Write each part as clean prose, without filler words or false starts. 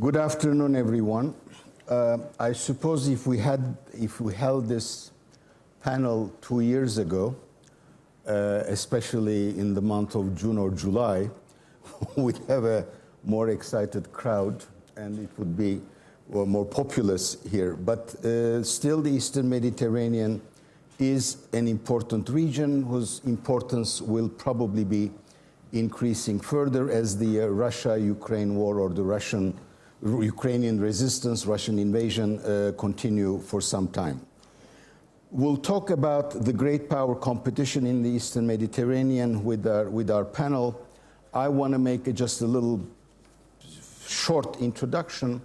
Good afternoon, everyone. I suppose if we held this panel 2 years ago, especially in the month of June or July, we'd have a more excited crowd and it would be more populous here. But still, the Eastern Mediterranean is an important region whose importance will probably be increasing further as the Russia-Ukraine war or the Ukrainian resistance, Russian invasion continue for some time. We'll talk about the great power competition in the Eastern Mediterranean with our panel. I want to make just a little short introduction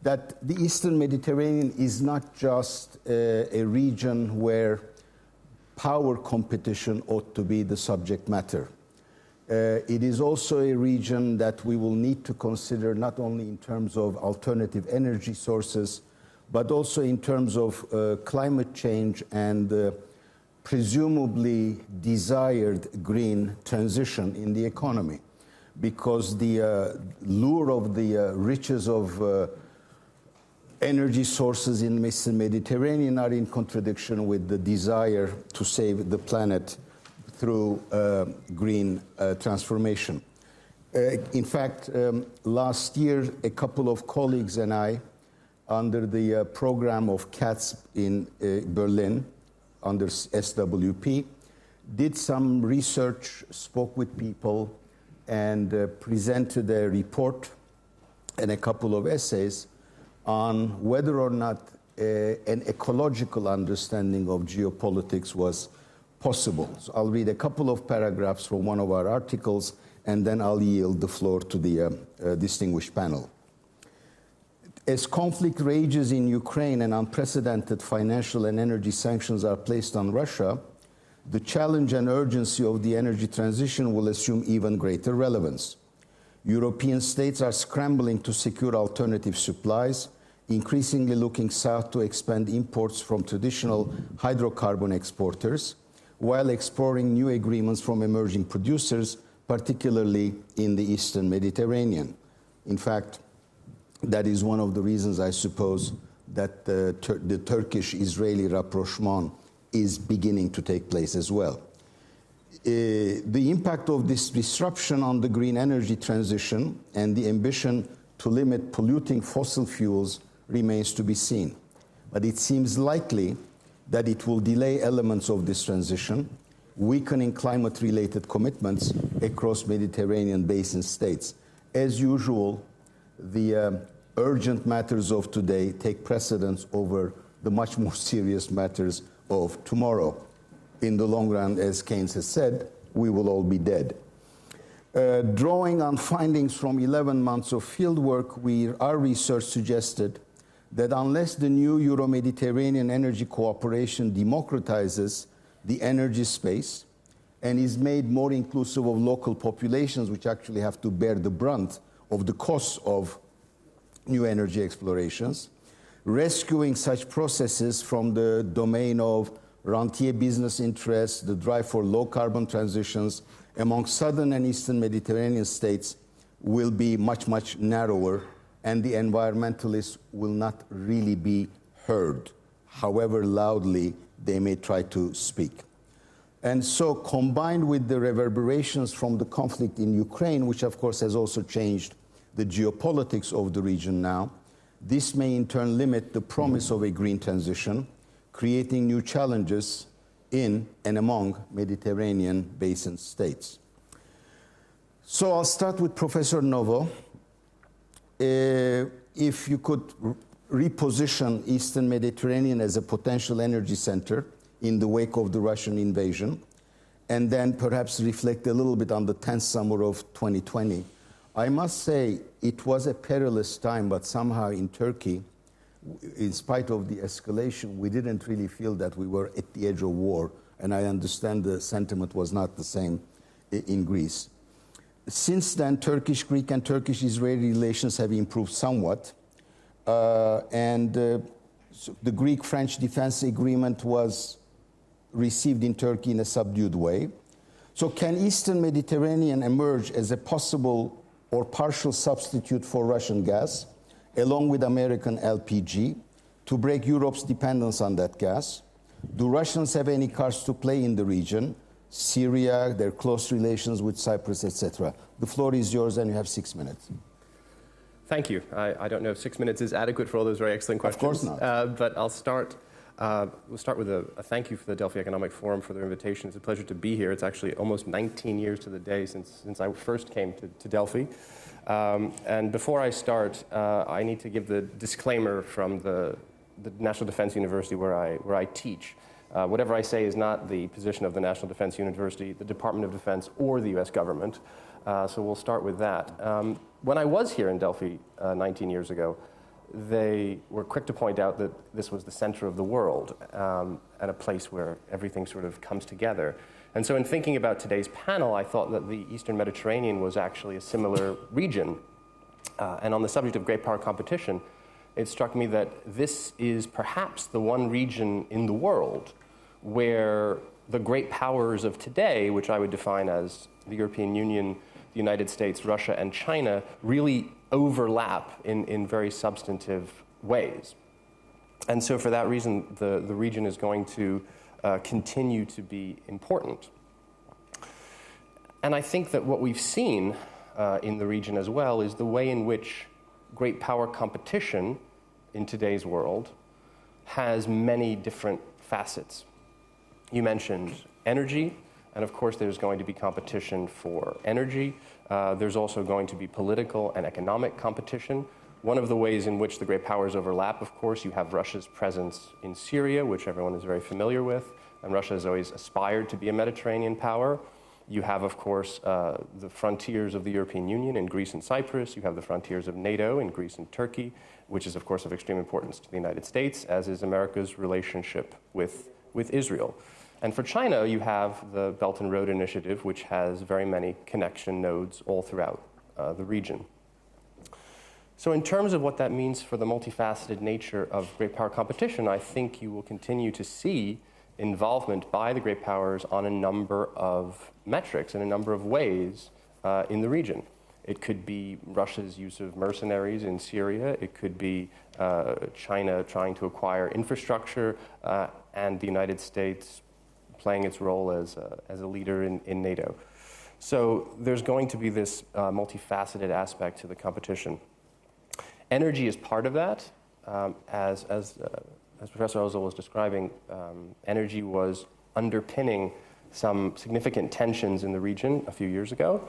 that the Eastern Mediterranean is not just a region where power competition ought to be the subject matter. It is also a region that we will need to consider not only in terms of alternative energy sources, but also in terms of climate change and presumably desired green transition in the economy. Because the lure of the riches of energy sources in the Eastern Mediterranean are in contradiction with the desire to save the planet through green transformation. In fact, last year, a couple of colleagues and I, under the program of CATS in Berlin, under SWP, did some research, spoke with people, and presented a report and a couple of essays on whether or not an ecological understanding of geopolitics was possible. So I'll read a couple of paragraphs from one of our articles, and then I'll yield the floor to the distinguished panel. As conflict rages in Ukraine and unprecedented financial and energy sanctions are placed on Russia, the challenge and urgency of the energy transition will assume even greater relevance. European states are scrambling to secure alternative supplies, increasingly looking south to expand imports from traditional hydrocarbon exporters, while exploring new agreements from emerging producers, particularly in the Eastern Mediterranean. In fact, that is one of the reasons, I suppose, that the Turkish-Israeli rapprochement is beginning to take place as well. The impact of this disruption on the green energy transition and the ambition to limit polluting fossil fuels remains to be seen. But it seems likely that it will delay elements of this transition, weakening climate-related commitments across Mediterranean basin states. As usual, the urgent matters of today take precedence over the much more serious matters of tomorrow. In the long run, as Keynes has said, we will all be dead. Drawing on findings from 11 months of fieldwork, our research suggested that unless the new Euro-Mediterranean energy cooperation democratizes the energy space and is made more inclusive of local populations, which actually have to bear the brunt of the costs of new energy explorations, rescuing such processes from the domain of rentier business interests, the drive for low-carbon transitions among southern and eastern Mediterranean states will be much, much narrower, and the environmentalists will not really be heard, however loudly they may try to speak. And so, combined with the reverberations from the conflict in Ukraine, which of course has also changed the geopolitics of the region now, this may in turn limit the promise of a green transition, creating new challenges in and among Mediterranean basin states. So I'll start with Professor Novo. If you could reposition Eastern Mediterranean as a potential energy center in the wake of the Russian invasion, and then perhaps reflect a little bit on the tense summer of 2020. I must say it was a perilous time, but somehow in Turkey, in spite of the escalation, we didn't really feel that we were at the edge of war, and I understand the sentiment was not the same in Greece. Since then, Turkish-Greek and Turkish-Israeli relations have improved somewhat, and the Greek-French defense agreement was received in Turkey in a subdued way. So can Eastern Mediterranean emerge as a possible or partial substitute for Russian gas? along with American LPG, to break Europe's dependence on that gas? Do Russians have any cards to play in the region? Syria, their close relations with Cyprus, etc. The floor is yours, and you have 6 minutes. Thank you. I don't know if 6 minutes is adequate for all those very excellent questions. Of course not. But I'll start. We'll start with a thank you for the Delphi Economic Forum for their invitation. It's a pleasure to be here. It's actually almost 19 years to the day since I first came to Delphi. And before I start, I need to give the disclaimer from the National Defense University where I teach. Whatever I say is not the position of the National Defense University, the Department of Defense, or the US government. So we'll start with that. When I was here in Delphi 19 years ago, they were quick to point out that this was the center of the world and a place where everything sort of comes together. And so in thinking about today's panel, I thought that the Eastern Mediterranean was actually a similar region. And on the subject of great power competition, it struck me that this is perhaps the one region in the world where the great powers of today, which I would define as the European Union, the United States, Russia, and China, really overlap in very substantive ways. And so for that reason, the region is going to continue to be important. And I think that what we've seen in the region as well is the way in which great power competition in today's world has many different facets. You mentioned energy, and of course there's going to be competition for energy. There's also going to be political and economic competition. One of the ways in which the great powers overlap, of course, you have Russia's presence in Syria, which everyone is very familiar with, and Russia has always aspired to be a Mediterranean power. You have, of course, the frontiers of the European Union in Greece and Cyprus. You have the frontiers of NATO in Greece and Turkey, which is, of course, of extreme importance to the United States, as is America's relationship with Israel. And for China, you have the Belt and Road Initiative, which has very many connection nodes all throughout the region. So in terms of what that means for the multifaceted nature of great power competition, I think you will continue to see involvement by the great powers on a number of metrics in a number of ways in the region. It could be Russia's use of mercenaries in Syria. It could be China trying to acquire infrastructure and the United States playing its role as a leader in NATO. So there's going to be this multifaceted aspect to the competition. Energy is part of that. As Professor Özel was describing, energy was underpinning some significant tensions in the region a few years ago.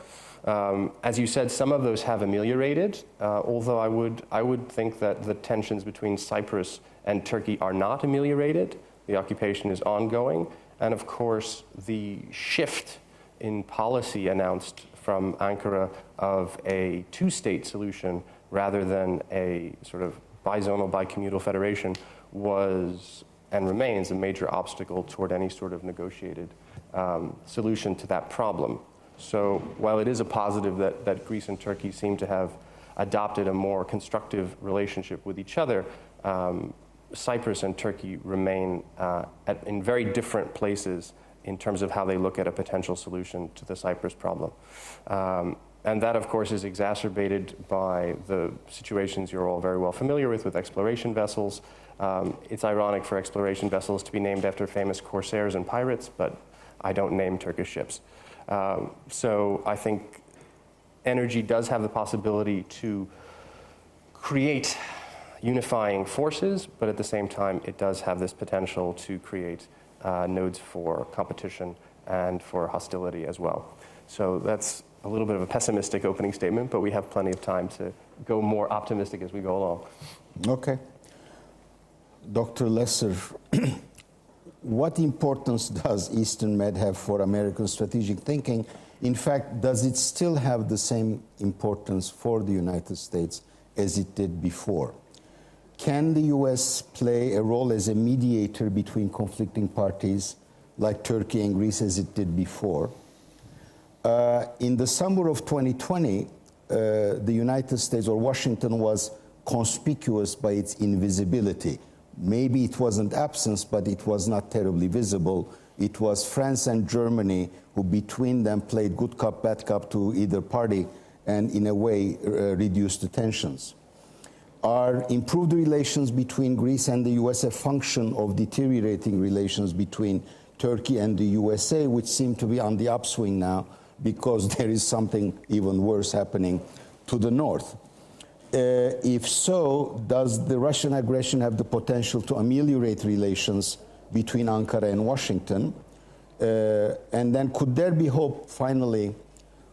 As you said, some of those have ameliorated, although I would think that the tensions between Cyprus and Turkey are not ameliorated. The occupation is ongoing. And of course, the shift in policy announced from Ankara of a two-state solution rather than a sort of bizonal, bicommunal federation was and remains a major obstacle toward any sort of negotiated solution to that problem. So while it is a positive that Greece and Turkey seem to have adopted a more constructive relationship with each other, Cyprus and Turkey remain in very different places in terms of how they look at a potential solution to the Cyprus problem. And that, of course, is exacerbated by the situations you're all very well familiar with exploration vessels. It's ironic for exploration vessels to be named after famous corsairs and pirates, but I don't name Turkish ships. So I think energy does have the possibility to create unifying forces, but at the same time, it does have this potential to create nodes for competition and for hostility as well. So that's a little bit of a pessimistic opening statement, but we have plenty of time to go more optimistic as we go along. Okay. Dr. Lesser, what importance does Eastern Med have for American strategic thinking? In fact, does it still have the same importance for the United States as it did before? Can the U.S. play a role as a mediator between conflicting parties like Turkey and Greece as it did before? In the summer of 2020, the United States or Washington was conspicuous by its invisibility. Maybe it wasn't absence, but it was not terribly visible. It was France and Germany who between them played good cop, bad cop to either party and in a way reduced the tensions. Are improved relations between Greece and the US a function of deteriorating relations between Turkey and the USA, which seem to be on the upswing now because there is something even worse happening to the north? If so, does the Russian aggression have the potential to ameliorate relations between Ankara and Washington? And then could there be hope, finally,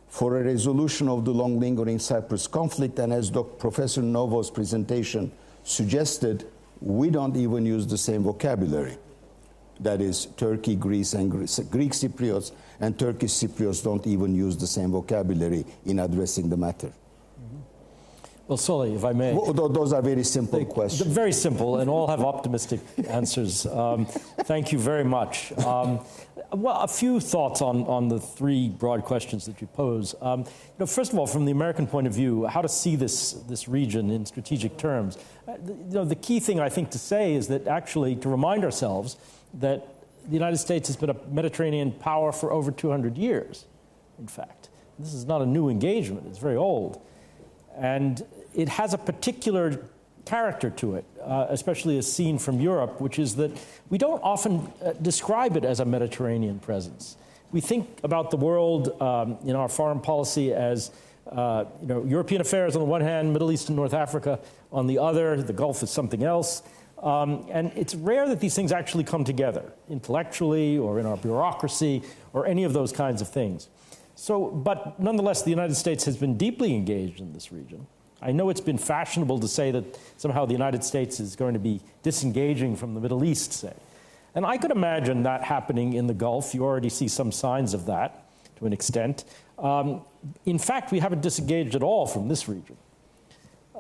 for a resolution of the long-lingering Cyprus conflict? And as Professor Novo's presentation suggested, we don't even use the same vocabulary. That is, Turkey, Greece, and Greek Cypriots and Turkish Cypriots don't even use the same vocabulary in addressing the matter. Well, Soli, if I may. Those are very simple questions. Very simple, and all have optimistic answers. Thank you very much. Well, a few thoughts on the three broad questions that you pose. First of all, from the American point of view, how to see this region in strategic terms. The key thing, I think, to say is that actually to remind ourselves that the United States has been a Mediterranean power for over 200 years, in fact. This is not a new engagement. It's very old. And it has a particular character to it, especially as seen from Europe, which is that we don't often describe it as a Mediterranean presence. We think about the world in our foreign policy as European affairs on the one hand, Middle East and North Africa on the other, the Gulf is something else. And it's rare that these things actually come together, intellectually or in our bureaucracy or any of those kinds of things. But nonetheless, the United States has been deeply engaged in this region. I know it's been fashionable to say that somehow the United States is going to be disengaging from the Middle East, say. And I could imagine that happening in the Gulf. You already see some signs of that to an extent. In fact, we haven't disengaged at all from this region.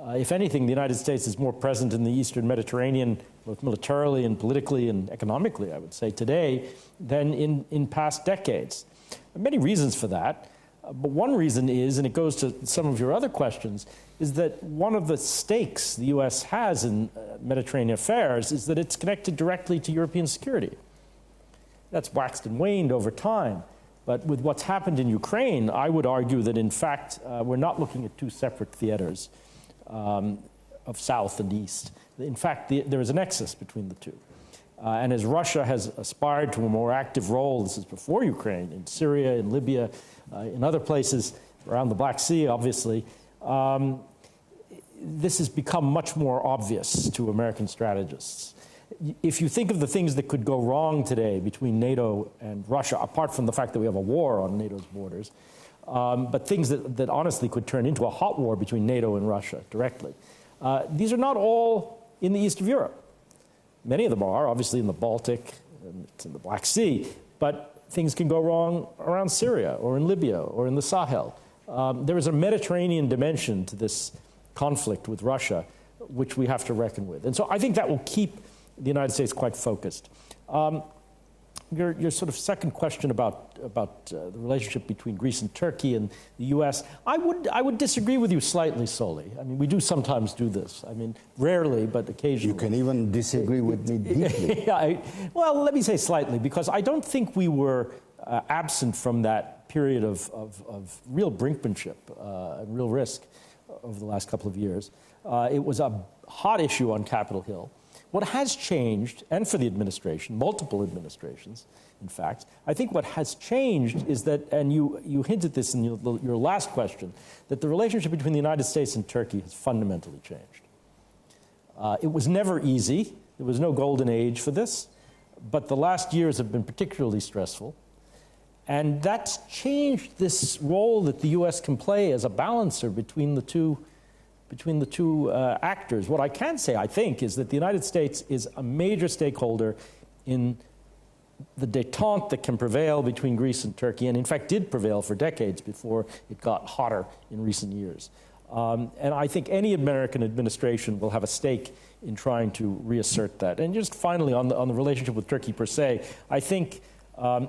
If anything, the United States is more present in the Eastern Mediterranean, both militarily and politically and economically, I would say, today than in past decades. There are many reasons for that, but one reason is, and it goes to some of your other questions, is that one of the stakes the U.S. has in Mediterranean affairs is that it's connected directly to European security. That's waxed and waned over time, but with what's happened in Ukraine, I would argue that, in fact, we're not looking at two separate theaters of South and East. In fact, there is a nexus between the two. And as Russia has aspired to a more active role, this is before Ukraine, in Syria, in Libya, in other places around the Black Sea, obviously, this has become much more obvious to American strategists. If you think of the things that could go wrong today between NATO and Russia, apart from the fact that we have a war on NATO's borders, but things that honestly could turn into a hot war between NATO and Russia directly, these are not all in the east of Europe. Many of them are, obviously, in the Baltic, and it's in the Black Sea, but things can go wrong around Syria or in Libya or in the Sahel. There is a Mediterranean dimension to this conflict with Russia, which we have to reckon with. And so I think that will keep the United States quite focused. Your sort of second question about the relationship between Greece and Turkey and the U.S., I would disagree with you slightly, Soli. I mean, we do sometimes do this. I mean, rarely, but occasionally. You can even disagree with me deeply. Yeah, well, let me say slightly, because I don't think we were absent from that period of real brinkmanship and real risk over the last couple of years. It was a hot issue on Capitol Hill. What has changed, and for the administration, multiple administrations, in fact, I think what has changed is that, and you hinted this in your last question, that the relationship between the United States and Turkey has fundamentally changed. It was never easy. There was no golden age for this, but the last years have been particularly stressful. And that's changed this role that the U.S. can play as a balancer between the two actors. What I can say, I think, is that the United States is a major stakeholder in the détente that can prevail between Greece and Turkey, and in fact did prevail for decades before it got hotter in recent years. And I think any American administration will have a stake in trying to reassert that. And just finally, on the relationship with Turkey per se, I think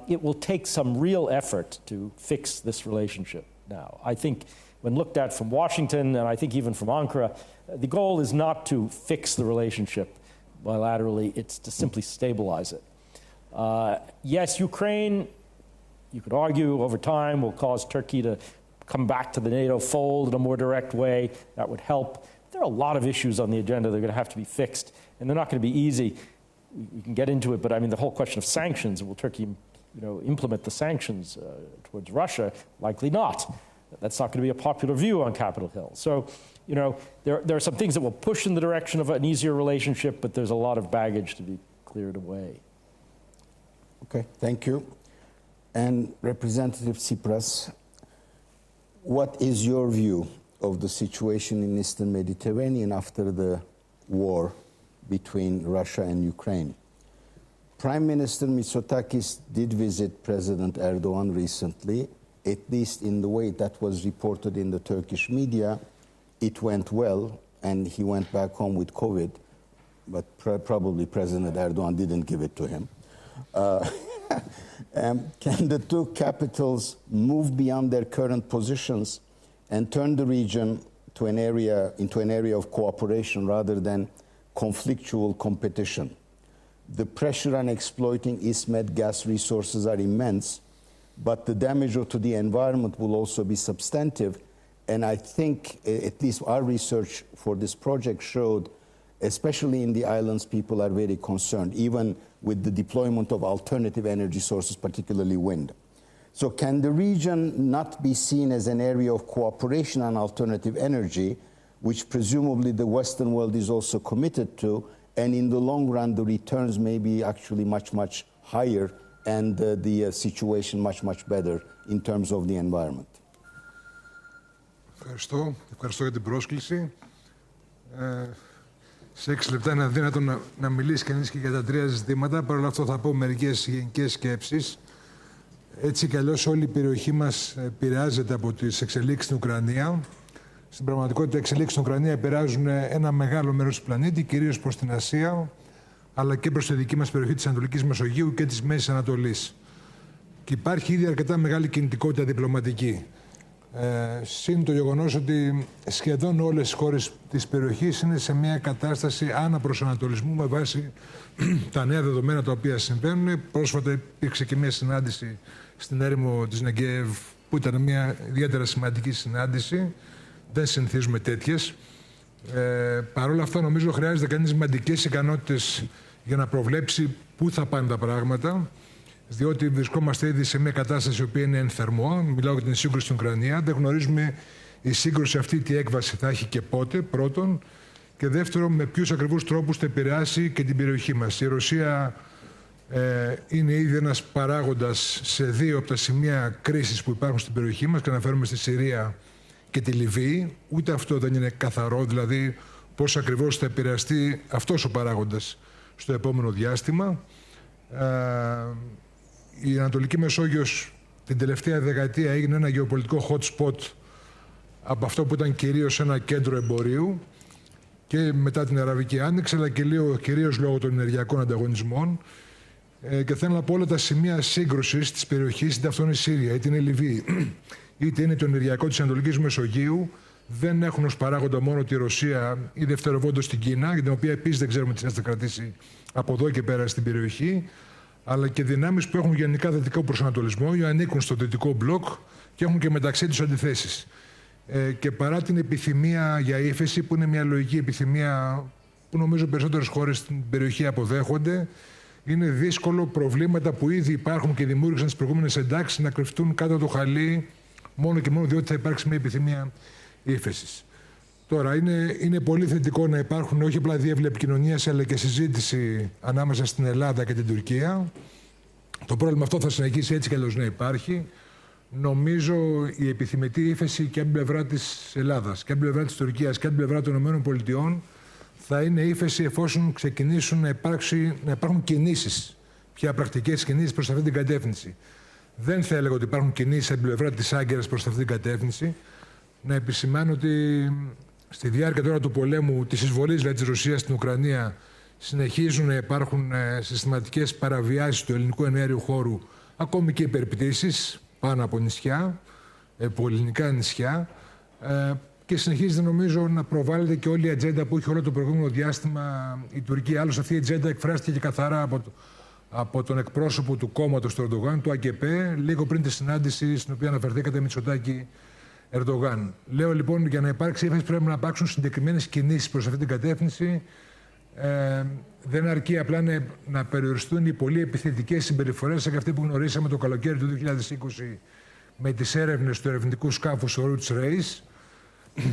it will take some real effort to fix this relationship now. I think when looked at from Washington, and I think even from Ankara, the goal is not to fix the relationship bilaterally, it's to simply stabilize it. Yes, Ukraine, you could argue over time, will cause Turkey to come back to the NATO fold in a more direct way. That would help. there are a lot of issues on the agenda that are going to have to be fixed, and they're not going to be easy. We can get into it, but I mean, the whole question of sanctions, will Turkey implement the sanctions towards Russia? Likely not. That's not going to be a popular view on Capitol Hill. So, there are some things that will push in the direction of an easier relationship, but there's a lot of baggage to be cleared away. Okay, thank you. And Representative Tsipras, what is your view of the situation in Eastern Mediterranean after the war between Russia and Ukraine? Prime Minister Mitsotakis did visit President Erdogan recently. At least in the way that was reported in the Turkish media, it went well, and he went back home with COVID, but probably President Erdogan didn't give it to him. Can the two capitals move beyond their current positions and turn the region into an area of cooperation rather than conflictual competition? The pressure on exploiting East Med gas resources are immense, but the damage to the environment will also be substantive. And I think, at least our research for this project showed, especially in the islands, people are very concerned, even with the deployment of alternative energy sources, particularly wind. So can the region not be seen as an area of cooperation on alternative energy, which presumably the Western world is also committed to, and in the long run, the returns may be actually much, much higher, and the situation much, much better in terms of the environment? Ευχαριστώ για την πρόσκληση. Σε 6 λεπτά είναι αδύνατο να μιλήσει κανείς και για τα τρία ζητήματα. Παρ' όλα αυτό θα πω μερικές γενικές σκέψεις. Έτσι κι αλλιώς όλη η περιοχή μας επηρεάζεται από τις εξελίξεις στην Ουκρανία. Στην πραγματικότητα, οι εξελίξεις στην Ουκρανία επηρεάζουν ένα μεγάλο μέρος του πλανήτη, κυρίως προς την Ασία, αλλά και προς τη δική μας περιοχή της Ανατολικής Μεσογείου και της Μέσης Ανατολής. Και υπάρχει ήδη αρκετά μεγάλη κινητικότητα διπλωματική. Συν το γεγονός ότι σχεδόν όλες οι χώρες της περιοχής είναι σε μια κατάσταση αναπροσανατολισμού με βάση τα νέα δεδομένα τα οποία συμβαίνουν. Πρόσφατα υπήρξε και μια συνάντηση στην έρημο της Νεγκέβ που ήταν μια ιδιαίτερα σημαντική συνάντηση. Δεν συνηθίζουμε τέτοιες. Παρ' όλα αυτά νομίζω χρειάζεται κανείς σημαντικές ικανότητες για να προβλέψει πού θα πάνε τα πράγματα. Διότι βρισκόμαστε ήδη σε μια κατάσταση η οποία είναι εν θερμό. Μιλάω για την σύγκρουση στην Ουκρανία. Δεν γνωρίζουμε η σύγκρουση αυτή τι έκβαση θα έχει και πότε, πρώτον. Και δεύτερον, με ποιους ακριβούς τρόπους θα επηρεάσει και την περιοχή μας. Η Ρωσία είναι ήδη ένας παράγοντας σε δύο από τα σημεία κρίσης που υπάρχουν στην περιοχή μας, και αναφέρομαι στη Συρία και τη Λιβύη. Ούτε αυτό δεν είναι καθαρό, δηλαδή πώς ακριβώς θα επηρεαστεί αυτός ο παράγοντας στο επόμενο διάστημα. Η Ανατολική Μεσόγειος την τελευταία δεκαετία έγινε ένα γεωπολιτικό hot spot από αυτό που ήταν κυρίως ένα κέντρο εμπορίου και μετά την Αραβική Άνοιξη, αλλά και κυρίως λόγω των ενεργειακών ανταγωνισμών. Και θέλω να πω όλα τα σημεία σύγκρουσης της περιοχής, είτε αυτό είναι η Σύρια, είτε είναι η Λιβύη, είτε είναι το ενεργειακό της Ανατολικής Μεσογείου, δεν έχουν ως παράγοντα μόνο τη Ρωσία ή δευτεροβόντως την Κίνα, για την οποία επίσης δεν ξέρουμε τι θα κρατήσει από εδώ και πέρα στην περιοχή, αλλά και δυνάμεις που έχουν γενικά δυτικό προσανατολισμό ή ανήκουν στο δυτικό μπλοκ και έχουν και μεταξύ τους αντιθέσεις. Και παρά την επιθυμία για ύφεση, που είναι μια λογική επιθυμία που νομίζω περισσότερες χώρες στην περιοχή αποδέχονται, είναι δύσκολο προβλήματα που ήδη υπάρχουν και δημιούργησαν τις προηγούμενες εντάξεις να κρυφτούν κάτω το χαλί μόνο και μόνο διότι θα υπάρξει μια επιθυμία ύφεσης. Τώρα, είναι πολύ θετικό να υπάρχουν όχι απλά διεύλοι επικοινωνίας, αλλά και συζήτηση ανάμεσα στην Ελλάδα και την Τουρκία. Το πρόβλημα αυτό θα συνεχίσει έτσι κι αλλιώς να υπάρχει. Νομίζω η επιθυμητή ύφεση και από την πλευρά της Ελλάδας και από την πλευρά της Τουρκίας και από την πλευρά των ΗΠΑ θα είναι ύφεση εφόσον ξεκινήσουν να υπάρχουν κινήσεις, πια πρακτικές κινήσεις προς αυτή την κατεύθυνση. Δεν θα έλεγα ότι υπάρχουν κινήσεις από την πλευρά της Άγκυρας προς αυτή την κατεύθυνση. Να επισημάνω ότι στη διάρκεια τώρα του πολέμου, της εισβολής δηλαδή της Ρωσίας στην Ουκρανία, συνεχίζουν να υπάρχουν συστηματικές παραβιάσεις του ελληνικού εναέριου χώρου, ακόμη και υπερπτήσεις πάνω από νησιά, από ελληνικά νησιά, και συνεχίζεται νομίζω να προβάλλεται και όλη η ατζέντα που έχει όλο το προηγούμενο διάστημα η Τουρκία. Άλλωστε αυτή η ατζέντα εκφράστηκε και καθαρά από τον εκπρόσωπο του κόμματος του Ερντογάν, του ΑΚΠ, λίγο πριν τη συνάντηση στην οποία αναφερθήκατε, Μητσοτάκη Ερντογάν. Λέω λοιπόν για να υπάρξει ύφεση πρέπει να υπάρξουν συγκεκριμένες κινήσεις προς αυτή την κατεύθυνση. Δεν αρκεί απλά να περιοριστούν οι πολύ επιθετικές συμπεριφορές σαν και αυτή που γνωρίσαμε το καλοκαίρι του 2020 με τις έρευνες του ερευνητικού σκάφους Roots Race.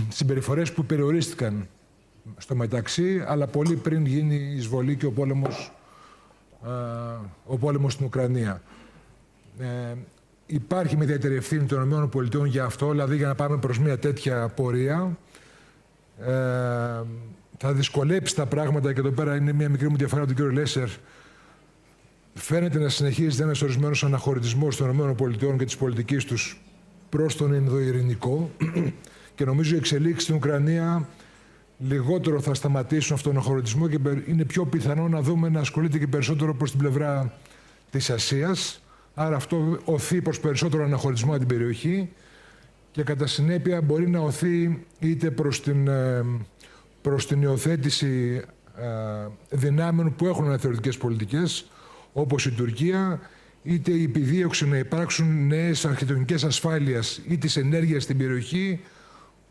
Συμπεριφορές που περιορίστηκαν στο μεταξύ, αλλά πολύ πριν γίνει η εισβολή και ο πόλεμος στην Ουκρανία. Υπάρχει με ιδιαίτερη ευθύνη των ΗΠΑ για αυτό, δηλαδή για να πάμε προς μια τέτοια πορεία. Θα δυσκολέψει τα πράγματα και εδώ πέρα είναι μια μικρή μου διαφορά από τον κύριο Λέσσερ. Φαίνεται να συνεχίζεται ένας ορισμένος αναχωρητισμός των ΗΠΑ και της πολιτικής τους προς τον Ινδοειρηνικό και νομίζω οι εξελίξεις στην Ουκρανία λιγότερο θα σταματήσουν αυτόν τον αναχωρητισμό και είναι πιο πιθανό να δούμε να ασχολείται και περισσότερο προς την πλευρά της Ασίας. Άρα αυτό οθεί προς περισσότερο αναχωρισμό από την περιοχή και κατά συνέπεια μπορεί να οθεί είτε προς την υιοθέτηση δυνάμεων που έχουν αναθεωρητικές πολιτικές, όπως η Τουρκία, είτε η επιδίωξη να υπάρξουν νέες αρχιτεκτονικές ασφάλειας ή της ενέργειας στην περιοχή,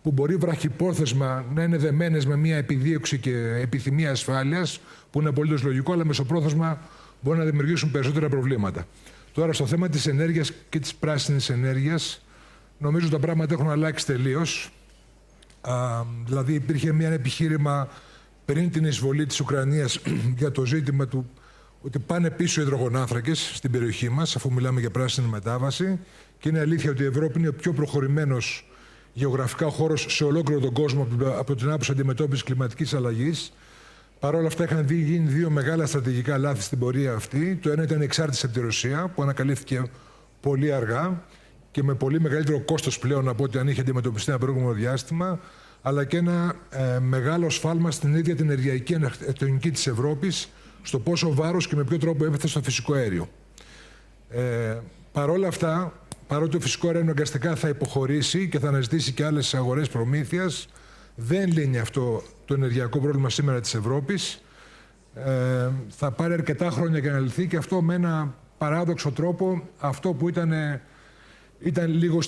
που μπορεί βραχυπρόθεσμα να είναι δεμένες με μια επιδίωξη και επιθυμία ασφάλειας, που είναι απολύτως λογικό, αλλά μεσοπρόθεσμα μπορεί να δημιουργήσουν περισσότερα προβλήματα. Τώρα, στο θέμα της ενέργειας και της πράσινης ενέργειας, νομίζω τα πράγματα έχουν αλλάξει τελείως. Δηλαδή, υπήρχε ένα επιχείρημα πριν την εισβολή της Ουκρανίας για το ζήτημα του ότι πάνε πίσω οι υδρογονάνθρακες στην περιοχή μας, αφού μιλάμε για πράσινη μετάβαση. Και είναι αλήθεια ότι η Ευρώπη είναι ο πιο προχωρημένος γεωγραφικά χώρος σε ολόκληρο τον κόσμο από την άποψη αντιμετώπισης κλιματικής αλλαγής. Παρ' όλα αυτά, είχαν γίνει δύο μεγάλα στρατηγικά λάθη στην πορεία αυτή. Το ένα ήταν η εξάρτηση από τη Ρωσία, που ανακαλύφθηκε πολύ αργά και με πολύ μεγαλύτερο κόστος πλέον από ό,τι αν είχε αντιμετωπιστεί ένα προηγούμενο διάστημα, αλλά και ένα μεγάλο σφάλμα στην ίδια την ενεργειακή αρχιτεκτονική της Ευρώπης, στο πόσο βάρος και με ποιο τρόπο έπεθε στο φυσικό αέριο. Παρ' όλα αυτά, παρότι το φυσικό αέριο αναγκαστικά θα υποχωρήσει και θα αναζητήσει και άλλες αγορές προμήθειας, δεν λύνει αυτό το ενεργειακό πρόβλημα σήμερα της Ευρώπης. Θα πάρει αρκετά χρόνια για να λυθεί και αυτό με ένα παράδοξο τρόπο, αυτό που ήταν λίγο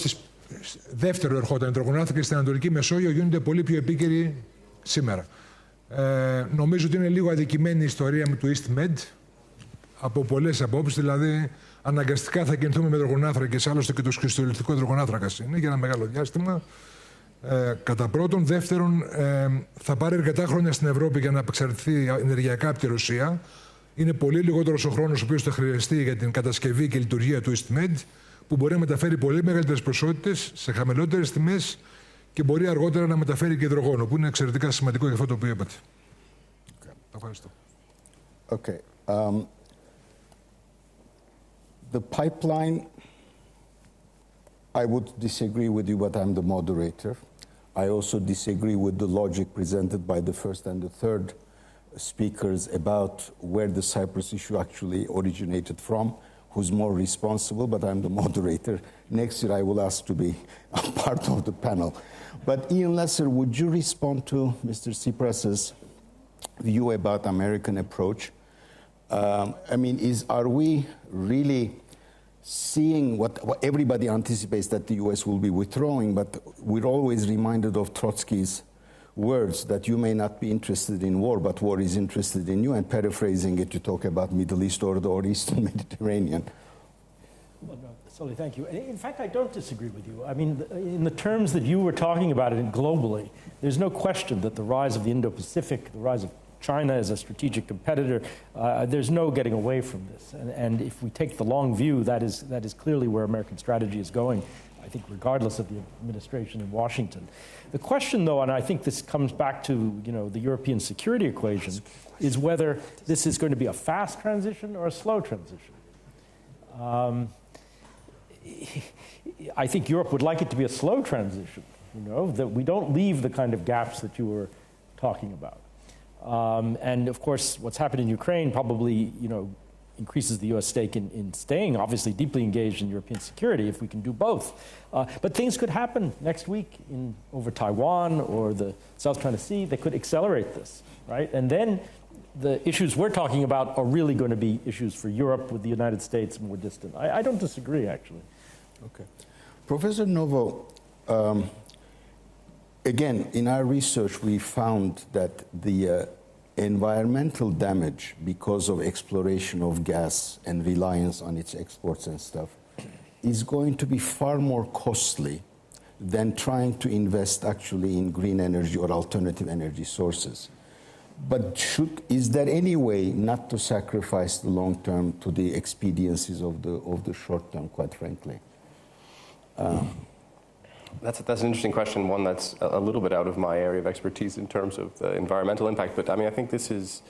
δεύτερο ερχόταν υδρογονάνθρακες στην Ανατολική Μεσόγειο, γίνονται πολύ πιο επίκαιροι σήμερα. Νομίζω ότι είναι λίγο αδικημένη η ιστορία με το EastMed από πολλές απόψεις, δηλαδή αναγκαστικά θα κινηθούμε με υδρογονάνθρακες, άλλωστε και το σχιστολιθικό υδρογονάνθρακας είναι για ένα μεγάλο διάστημα. Κατά πρώτον. Δεύτερον, θα πάρει αρκετά χρόνια στην Ευρώπη για να απεξαρτηθεί ενεργειακά από τη Ρωσία. Είναι πολύ λιγότερος ο χρόνος ο οποίος θα χρειαστεί για την κατασκευή και λειτουργία του EastMed, που μπορεί να μεταφέρει πολύ μεγαλύτερες ποσότητες σε χαμηλότερες τιμές και μπορεί αργότερα να μεταφέρει και υδρογόνο, που είναι εξαιρετικά σημαντικό για αυτό το οποίο είπατε. Ευχαριστώ. Okay. The pipeline, I would disagree with you, but I'm the moderator. I also disagree with the logic presented by the first and the third speakers about where the Cyprus issue actually originated from, who's more responsible, but I'm the moderator. Next year I will ask to be a part of the panel. But Ian Lesser, would you respond to Mr. Tsipras's view about American approach? I mean, are we really seeing what everybody anticipates, that the US will be withdrawing, but we're always reminded of Trotsky's words that you may not be interested in war, but war is interested in you, and paraphrasing it, you talk about Middle East or the Eastern Mediterranean. Well, no, Soli, thank you. In fact, I don't disagree with you. I mean, in the terms that you were talking about it globally, there's no question that the rise of the Indo-Pacific, the rise of China as a strategic competitor, there's no getting away from this. And if we take the long view, that is clearly where American strategy is going, I think, regardless of the administration in Washington. The question, though, and I think this comes back to the European security equation, is whether this is going to be a fast transition or a slow transition. I think Europe would like it to be a slow transition, that we don't leave the kind of gaps that you were talking about. And of course, what's happened in Ukraine probably, increases the U.S. stake in staying, obviously, deeply engaged in European security, if we can do both. But things could happen next week over Taiwan or the South China Sea. They could accelerate this, right? And then the issues we're talking about are really going to be issues for Europe, with the United States more distant. I don't disagree, actually. Okay. Professor Novo, Again, in our research, we found that the environmental damage because of exploration of gas and reliance on its exports and stuff is going to be far more costly than trying to invest actually in green energy or alternative energy sources. But is there any way not to sacrifice the long term to the expediencies of the short term, quite frankly? That's an interesting question, one that's a little bit out of my area of expertise in terms of the environmental impact. But I mean, I think this is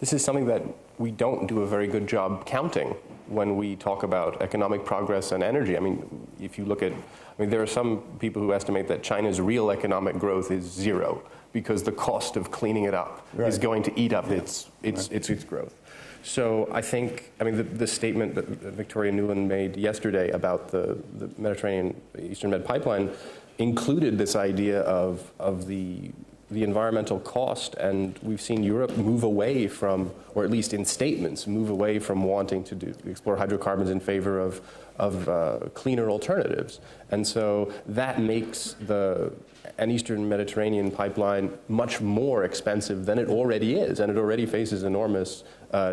something that we don't do a very good job counting when we talk about economic progress and energy. I mean, if you look at, I mean, there are some people who estimate that China's real economic growth is zero because the cost of cleaning it up is going to eat up its growth. So I think, I mean, the statement that Victoria Nuland made yesterday about the Mediterranean Eastern Med pipeline included this idea of the environmental cost, and we've seen Europe move away from, or at least in statements, move away from wanting to explore hydrocarbons in favor of cleaner alternatives. And so that makes an Eastern Mediterranean pipeline much more expensive than it already is, and it already faces enormous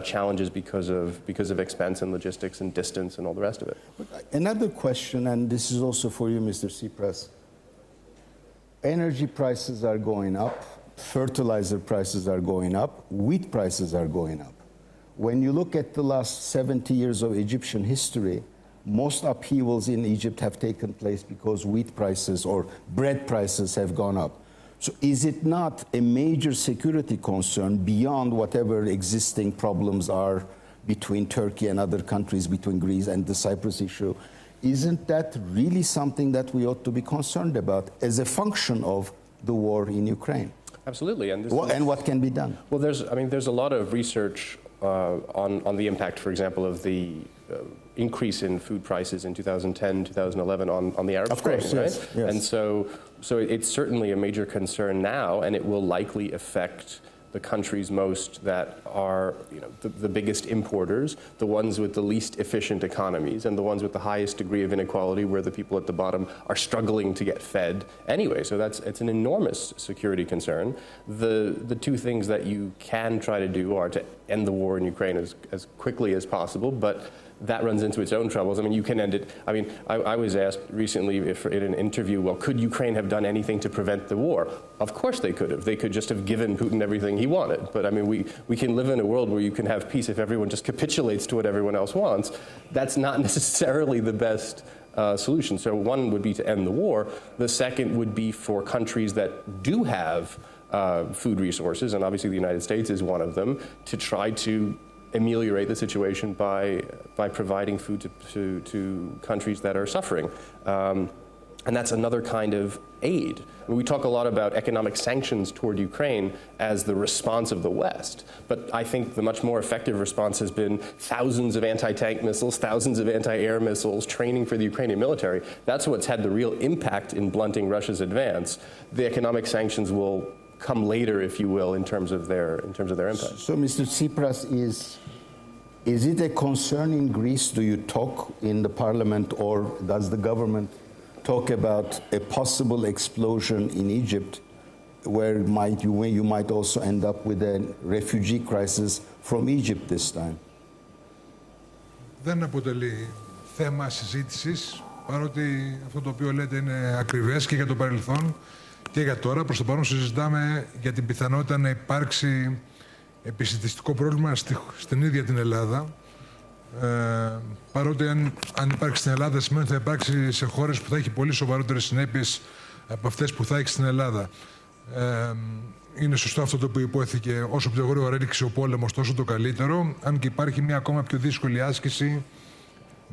challenges because of expense and logistics and distance and all the rest of it. Another question, and this is also for you, Mr. Tsipras. Energy prices are going up, fertilizer prices are going up, wheat prices are going up. When you look at the last 70 years of Egyptian history, most upheavals in Egypt have taken place because wheat prices or bread prices have gone up. So is it not a major security concern beyond whatever existing problems are between Turkey and other countries, between Greece and the Cyprus issue? Isn't that really something that we ought to be concerned about as a function of the war in Ukraine? Absolutely. And what can be done? Well, there's a lot of research on the impact, for example, of the increase in food prices in 2010, 2011 on the Arab Spring, right? Yes. And so it's certainly a major concern now, and it will likely affect the countries that are, the biggest importers, the ones with the least efficient economies, and the ones with the highest degree of inequality, where the people at the bottom are struggling to get fed anyway. So it's an enormous security concern. The two things that you can try to do are to end the war in Ukraine as quickly as possible, but that runs into its own troubles. I mean, you can end it. I mean, I was asked recently in an interview, well, could Ukraine have done anything to prevent the war? Of course they could have. They could just have given Putin everything he wanted. But I mean, we can live in a world where you can have peace if everyone just capitulates to what everyone else wants. That's not necessarily the best solution. So one would be to end the war. The second would be for countries that do have food resources, and obviously the United States is one of them, to try to ameliorate the situation by providing food to countries that are suffering. And that's another kind of aid. I mean, we talk a lot about economic sanctions toward Ukraine as the response of the West, but I think the much more effective response has been thousands of anti-tank missiles, thousands of anti-air missiles, training for the Ukrainian military. That's what's had the real impact in blunting Russia's advance. The economic sanctions will come later, if you will, in terms of their impact. So, Mr. Tsipras, is it a concern in Greece? Do you talk in the parliament, or does the government talk about a possible explosion in Egypt, where you might also end up with a refugee crisis from Egypt this time? Δεν αποτελεί θέμα συζήτησης, παρότι αυτό το οποίο λέτε είναι ακριβές και για το παρελθόν και για τώρα. Προς το παρόν συζητάμε για την πιθανότητα να υπάρξει επισιτιστικό πρόβλημα στην ίδια την Ελλάδα. Παρότι αν υπάρξει στην Ελλάδα σημαίνει ότι θα υπάρξει σε χώρες που θα έχει πολύ σοβαρότερες συνέπειες από αυτές που θα έχει στην Ελλάδα. Είναι σωστό αυτό το που υπόθηκε, όσο πιο γρήγορα έληξε ο πόλεμος τόσο το καλύτερο, αν και υπάρχει μια ακόμα πιο δύσκολη άσκηση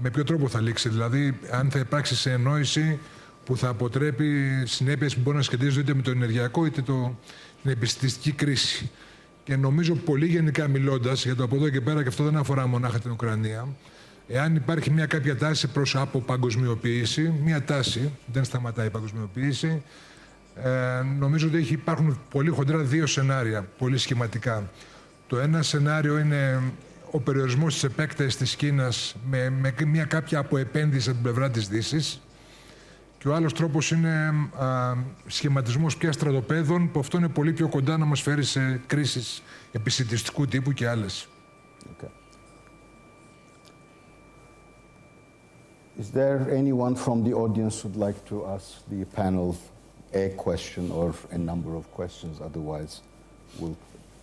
με ποιο τρόπο θα λήξει, δηλαδή αν θα υπάρξει συνεννόηση που θα αποτρέπει συνέπειες που μπορεί να σχετίζονται είτε με το ενεργειακό είτε την επιστημιστική κρίση. Και νομίζω πολύ γενικά μιλώντας, για το από εδώ και πέρα, και αυτό δεν αφορά μονάχα την Ουκρανία, εάν υπάρχει μια κάποια τάση προς αποπαγκοσμιοποίηση, μια τάση, δεν σταματάει η παγκοσμιοποίηση, νομίζω ότι υπάρχουν πολύ χοντρά δύο σενάρια, πολύ σχηματικά. Το ένα σενάριο είναι ο περιορισμός της επέκτασης της Κίνας με μια κάποια αποεπένδυση από την πλευρά της Δύσης. Και ο άλλος τρόπος είναι σχηματισμός πια στρατοπέδων, που αυτό είναι πολύ πιο κοντά να μας φέρει σε κρίσεις επισιτιστικού τύπου και άλλες. Okay. Is there anyone from the audience who'd like to ask the panel a question or a number of questions? Otherwise, we'll...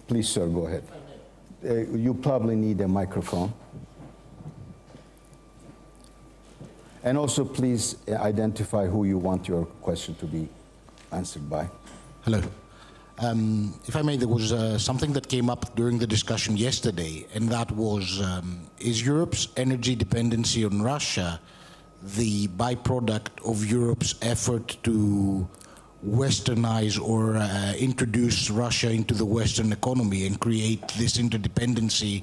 Please, sir, go ahead. You probably need a microphone. And also, please identify who you want your question to be answered by. Hello. If I may, there was something that came up during the discussion yesterday, and that was, is Europe's energy dependency on Russia the byproduct of Europe's effort to westernize or introduce Russia into the Western economy and create this interdependency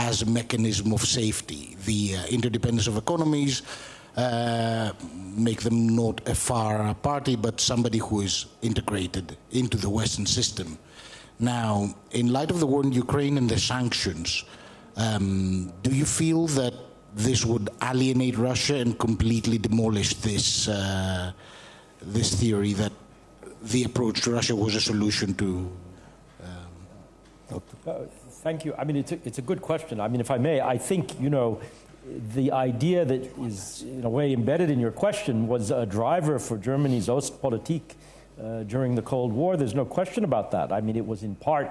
as a mechanism of safety? The interdependence of economies make them not a far party, but somebody who is integrated into the Western system. Now, in light of the war in Ukraine and the sanctions, do you feel that this would alienate Russia and completely demolish this theory that the approach to Russia was a solution to... Thank you. I mean, it's a good question. I mean, if I may, I think, you know, the idea that is, in a way, embedded in your question was a driver for Germany's Ostpolitik during the Cold War. There's no question about that. I mean, it was in part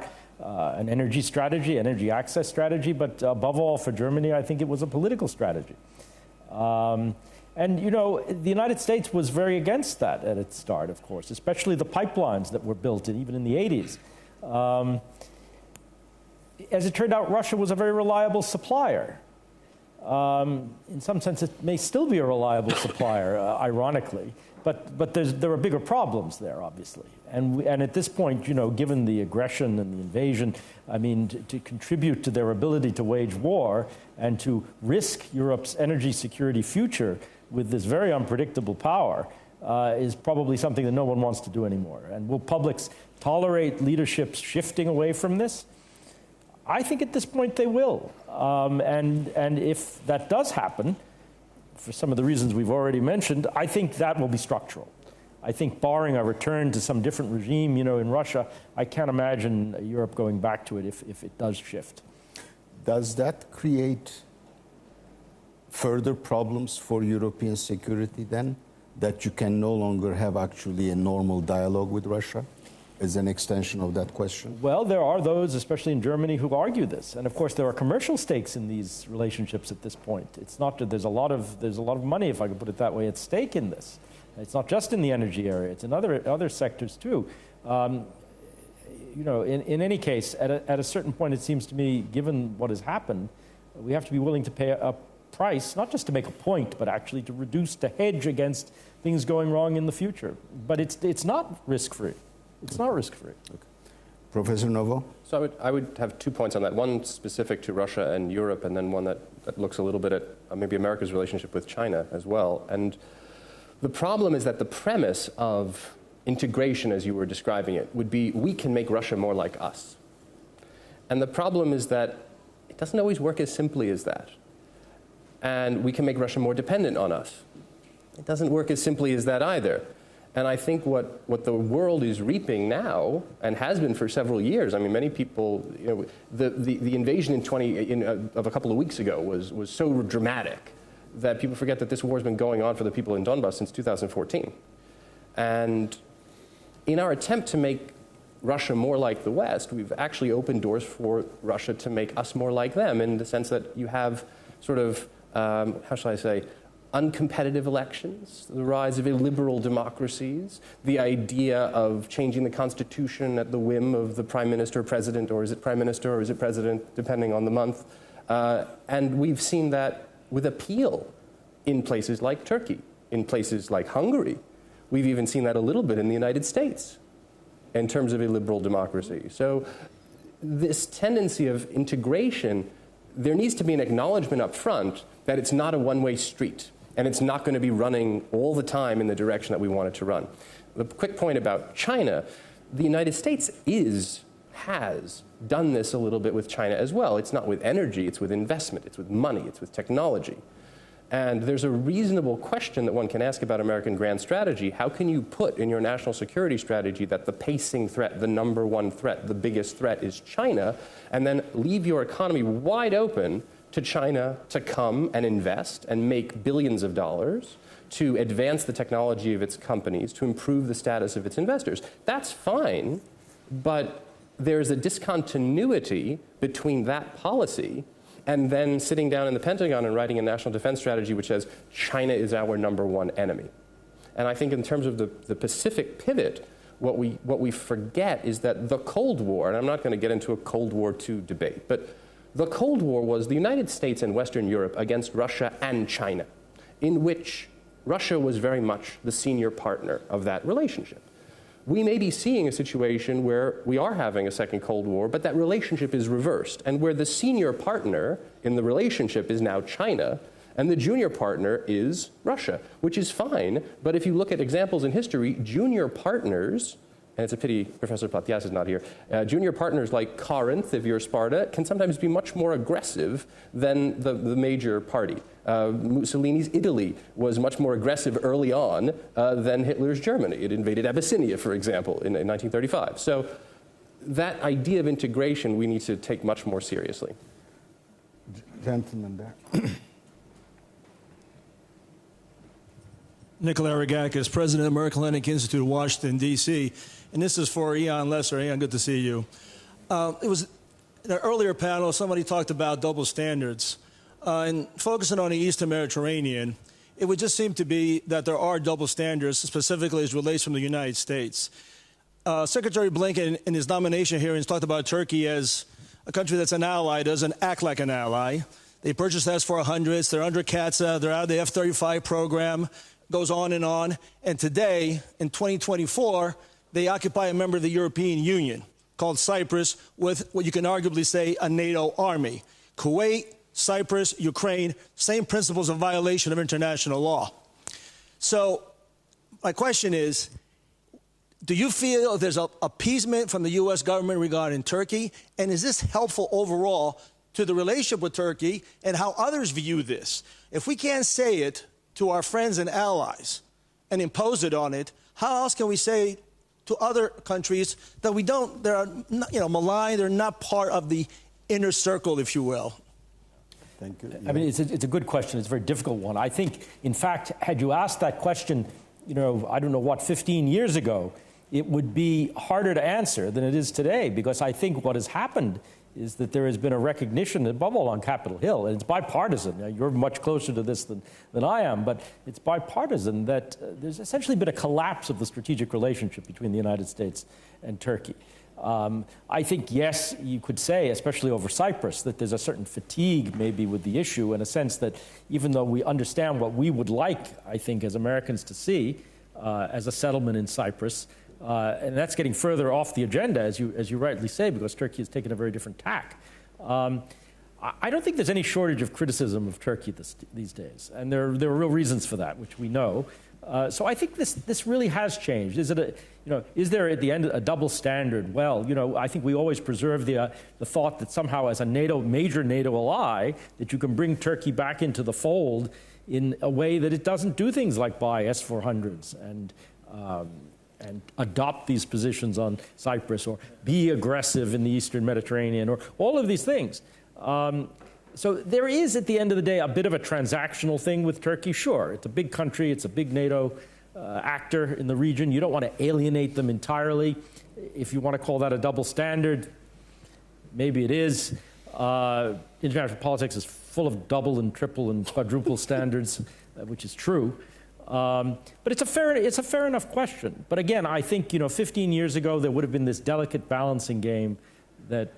an energy strategy, energy access strategy, but above all for Germany, I think it was a political strategy. And, you know, the United States was very against that at its start, of course, especially the pipelines that were built, and even in the 80s. As it turned out, Russia was a very reliable supplier. In some sense, it may still be a reliable supplier, ironically, but there are bigger problems there, obviously. And at this point, you know, given the aggression and the invasion, I mean, to contribute to their ability to wage war and to risk Europe's energy security future with this very unpredictable power is probably something that no one wants to do anymore. And will publics tolerate leadership's shifting away from this? I think at this point they will. And if that does happen, for some of the reasons we've already mentioned, I think that will be structural. I think barring a return to some different regime, you know, in Russia, I can't imagine Europe going back to it if it does shift. Does that create further problems for European security then, that you can no longer have actually a normal dialogue with Russia? As an extension of that question? Well, there are those, especially in Germany, who argue this. And of course, there are commercial stakes in these relationships at this point. It's not that there's a lot of money, if I could put it that way, at stake in this. It's not just in the energy area, it's in other sectors too. You know, in any case, at a certain point, it seems to me, given what has happened, we have to be willing to pay a price, not just to make a point, but actually to reduce, to hedge against things going wrong in the future. But it's not risk-free. It's not risk-free. Okay. Professor Novo? So I would have 2 points on that. One specific to Russia and Europe, and then one that looks a little bit at maybe America's relationship with China as well. And the problem is that the premise of integration, as you were describing it, would be we can make Russia more like us. And the problem is that it doesn't always work as simply as that. And we can make Russia more dependent on us. It doesn't work as simply as that either. And I think what the world is reaping now, and has been for several years, I mean, many people, you know, the invasion of a couple of weeks ago was so dramatic that people forget that this war has been going on for the people in Donbass since 2014. And in our attempt to make Russia more like the West, we've actually opened doors for Russia to make us more like them, in the sense that you have sort of, how shall I say, uncompetitive elections, the rise of illiberal democracies, the idea of changing the constitution at the whim of the prime minister or president, or is it prime minister or is it president, depending on the month. And we've seen that with appeal in places like Turkey, in places like Hungary. We've even seen that a little bit in the United States in terms of illiberal democracy. So this tendency of integration, there needs to be an acknowledgement up front that it's not a one-way street. And it's not going to be running all the time in the direction that we want it to run. The quick point about China, the United States has done this a little bit with China as well. It's not with energy, it's with investment, it's with money, it's with technology. And there's a reasonable question that one can ask about American grand strategy. How can you put in your national security strategy that the pacing threat, the number one threat, the biggest threat is China, and then leave your economy wide open to China to come and invest and make billions of dollars, to advance the technology of its companies, to improve the status of its investors? That's fine, but there's a discontinuity between that policy and then sitting down in the Pentagon and writing a national defense strategy which says China is our number one enemy. And I think in terms of the Pacific pivot, what we forget is that the Cold War, and I'm not going to get into a Cold War II debate, but the Cold War was the United States and Western Europe against Russia and China, in which Russia was very much the senior partner of that relationship. We may be seeing a situation where we are having a second Cold War, but that relationship is reversed, and where the senior partner in the relationship is now China, and the junior partner is Russia, which is fine. But if you look at examples in history, junior partners, and it's a pity Professor Platias is not here, junior partners like Corinth, if you're Sparta, can sometimes be much more aggressive than the major party. Mussolini's Italy was much more aggressive early on than Hitler's Germany. It invaded Abyssinia, for example, in 1935. So that idea of integration we need to take much more seriously. Gentleman there. Nikolai Ragakis, President of the American Hellenic Institute of Washington, D.C. And this is for Ian Lesser. Ian, good to see you. It was in an earlier panel, somebody talked about double standards. And focusing on the Eastern Mediterranean, it would just seem to be that there are double standards, specifically as relates from the United States. Secretary Blinken, in his nomination hearings, talked about Turkey as a country that's an ally, doesn't act like an ally. They purchased S-400s, they're under CATSA, they're out of the F-35 program, goes on. And today, in 2024, they occupy a member of the European Union called Cyprus with what you can arguably say a NATO army. Kuwait, Cyprus, Ukraine, same principles of violation of international law. So my question is, do you feel there's an appeasement from the U.S. government regarding Turkey? And is this helpful overall to the relationship with Turkey and how others view this? If we can't say it to our friends and allies and impose it on it, how else can we say to other countries that we don't, they're not, maligned, they're not part of the inner circle, if you will? Thank you. I mean, it's a good question. It's a very difficult one. I think, in fact, had you asked that question, I don't know what, 15 years ago, it would be harder to answer than it is today, because I think what has happened is that there has been a recognition, above all on Capitol Hill, and it's bipartisan. Now, you're much closer to this than I am, but it's bipartisan that there's essentially been a collapse of the strategic relationship between the United States and Turkey. I think, yes, you could say, especially over Cyprus, that there's a certain fatigue maybe with the issue, in a sense that even though we understand what we would like, I think, as Americans to see as a settlement in Cyprus, and that's getting further off the agenda, as you rightly say, because Turkey has taken a very different tack. I don't think there's any shortage of criticism of Turkey these days, and there are real reasons for that, which we know. So I think this really has changed. Is there at the end a double standard? Well, I think we always preserve the thought that somehow, as a major NATO ally, that you can bring Turkey back into the fold in a way that it doesn't do things like buy S-400s and adopt these positions on Cyprus, or be aggressive in the Eastern Mediterranean, or all of these things. So there is, at the end of the day, a bit of a transactional thing with Turkey. Sure, it's a big country, it's a big NATO actor in the region. You don't want to alienate them entirely. If you want to call that a double standard, maybe it is. International politics is full of double and triple and quadruple standards, which is true. But it's a fair enough question. But again, I think 15 years ago there would have been this delicate balancing game that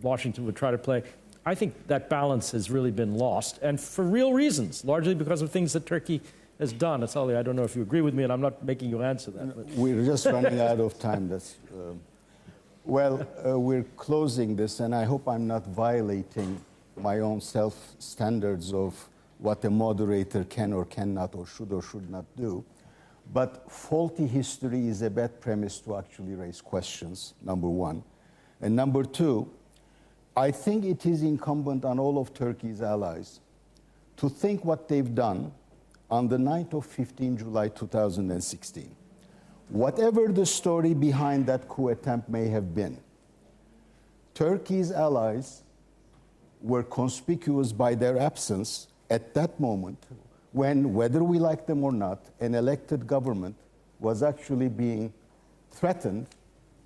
Washington would try to play. I think that balance has really been lost, and for real reasons, largely because of things that Turkey has done. Soli, I don't know if you agree with me, and I'm not making you answer that. But. We're just running out of time. We're closing this, and I hope I'm not violating my own self-standards of what a moderator can or cannot or should not do. But faulty history is a bad premise to actually raise questions, number one. And number two, I think it is incumbent on all of Turkey's allies to think what they've done on the night of 15 July 2016. Whatever the story behind that coup attempt may have been, Turkey's allies were conspicuous by their absence at that moment when, whether we like them or not, an elected government was actually being threatened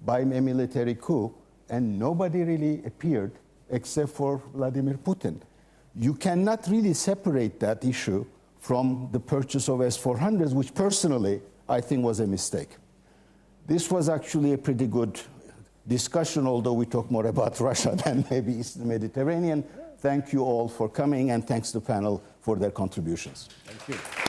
by a military coup, and nobody really appeared except for Vladimir Putin. You cannot really separate that issue from the purchase of S-400s, which personally I think was a mistake. This was actually a pretty good discussion, although we talk more about Russia than maybe Eastern Mediterranean. Thank you all for coming, and thanks to the panel for their contributions. Thank you.